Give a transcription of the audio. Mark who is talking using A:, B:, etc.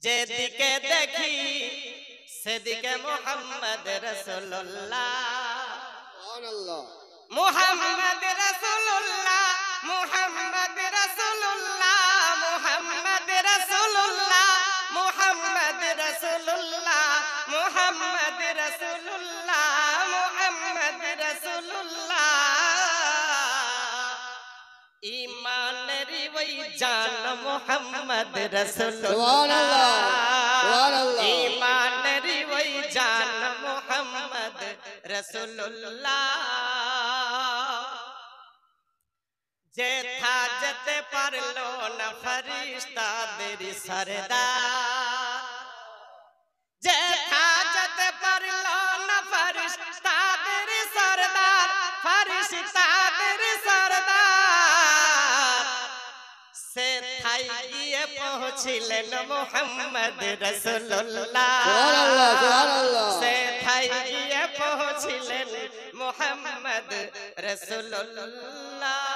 A: যেদিকে দেখি সেদিকে মুহাম্মদ রাসূলুল্লাহ
B: সুবহানাল্লাহ
A: মুহাম্মদ রাসূলুল্লাহ মুহাম্মদ রাসূলুল্লাহ মুহাম্মদ রাসূলুল্লাহ মুহাম্মদ রাসূলুল্লাহ মুহাম্মদ রাসূলুল্লাহ মুহাম্মদ রাসূলুল্লাহ ঈমানের ওই জান মুহাম্মদ রাসূলুল্লাহ
B: সুবহানাল্লাহ
A: ঈমানের ওই জান মুহাম্মদ রাসূলুল্লাহ যেথা যেতে পারলো না ফেরেশতাদের সরদার যেথা যেতে পারলো না ফেরেশতাদের সরদার ফেরেশতাদের সরদার সেথায় গিয়ে পৌঁছিলেন মুহাম্মদ রাসূলুল্লাহ
B: সুবহানাল্লাহ সুবহানাল্লাহ
A: সেথায় গিয়ে পৌঁছিলেন মুহাম্মদ রাসূলুল্লাহ